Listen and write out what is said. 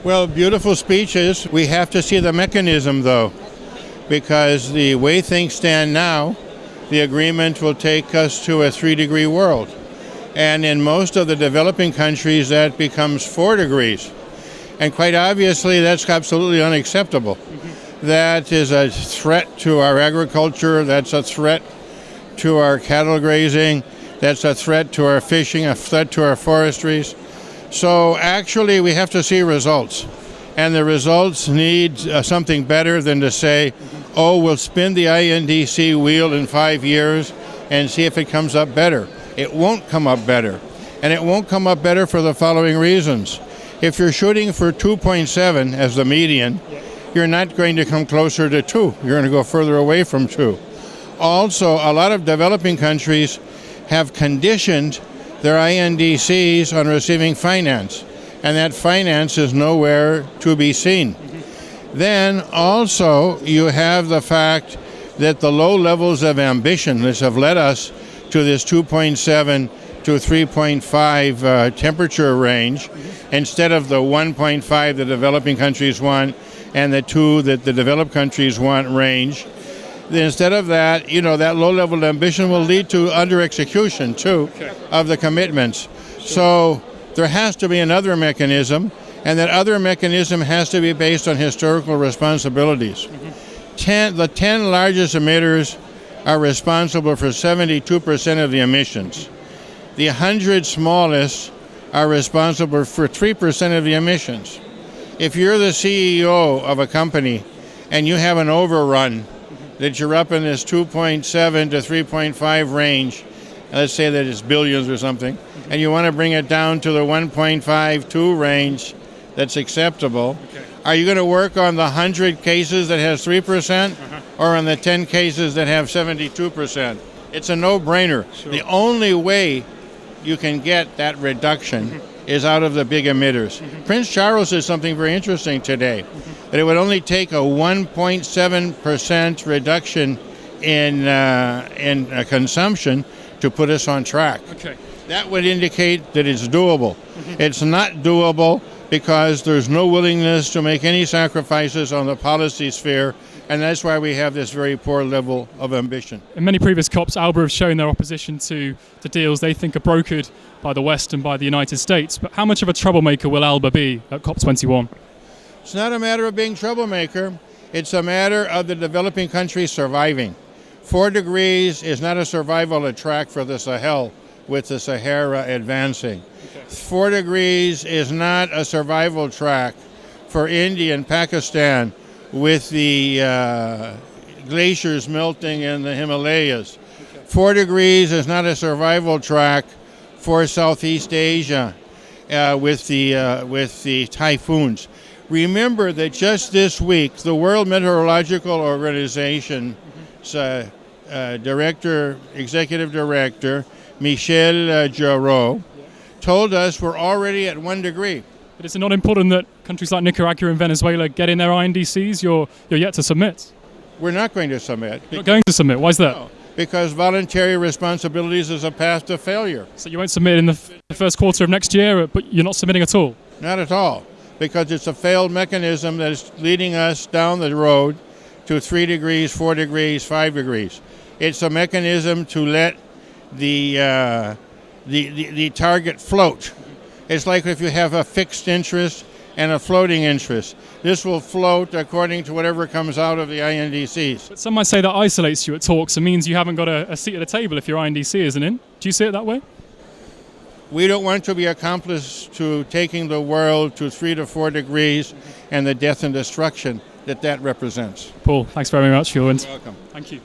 Well, beautiful speeches. We have to see the mechanism, though, because the way things stand now, the agreement will take us to a 3-degree world. And in most of the developing countries, that becomes 4 degrees. And quite obviously, that's absolutely unacceptable. That is a threat to our agriculture. That's a threat to our cattle grazing. That's a threat to our fishing, a threat to our forestries. So actually, we have to see results. And the results need something better than to say, oh, we'll spin the INDC wheel in 5 years and see if it comes up better. It won't come up better. And it won't come up better for the following reasons. If you're shooting for 2.7 as the median, you're not going to come closer to 2. You're going to go further away from 2. Also, a lot of developing countries have conditioned their INDCs on receiving finance, and that finance is nowhere to be seen. Then also you have the fact that the low levels of ambition that have led us to this 2.7 to 3.5 temperature range, instead of the 1.5 the developing countries want and the 2 that the developed countries want range. Instead of that, that low level of ambition will lead to under-execution, too, of the commitments. So there has to be another mechanism, and that other mechanism has to be based on historical responsibilities. The 10 largest emitters are responsible for 72% of the emissions. The 100 smallest are responsible for 3% of the emissions. If you're the CEO of a company and you have an overrun that you're up in this 2.7 to 3.5 range, let's say that it's billions or something, and you want to bring it down to the 1.5, 2 range that's acceptable, are you going to work on the 100 cases that has 3% or on the 10 cases that have 72%? It's a no-brainer. Sure. The only way you can get that reduction is out of the big emitters. Prince Charles said something very interesting today, that it would only take a 1.7% reduction in consumption to put us on track. That would indicate that it's doable. It's not doable because there's no willingness to make any sacrifices on the policy sphere, and that's why we have this very poor level of ambition. In many previous COPs, ALBA have shown their opposition to deals they think are brokered by the West and by the United States. But how much of a troublemaker will ALBA be at COP21? It's not a matter of being troublemaker. It's a matter of the developing countries surviving. 4 degrees is not a survival track for the Sahel with the Sahara advancing. 4 degrees is not a survival track for India and Pakistan with the glaciers melting in the Himalayas. 4 degrees is not a survival track for Southeast Asia with the typhoons. Remember that just this week, the World Meteorological Organization's executive director, Michel Jarreau, told us we're already at 1 degree. But is it not important that countries like Nicaragua and Venezuela get in their INDCs? You're yet to submit. We're not going to submit. You're not going to submit. Why is that? No, because voluntary responsibilities is a path to failure. So you won't submit in the first quarter of next year, but you're not submitting at all? Not at all, because it's a failed mechanism that is leading us down the road to 3 degrees, 4 degrees, 5 degrees. It's a mechanism to let the target float. It's like if you have a fixed interest and a floating interest. This will float according to whatever comes out of the INDCs. But some might say that isolates you at talks and means you haven't got a seat at the table if your INDC isn't in. Do you see it that way? We don't want to be accomplice to taking the world to 3 to 4 degrees and the death and destruction that represents. Paul, thanks very much for your input. You're welcome. Thank you.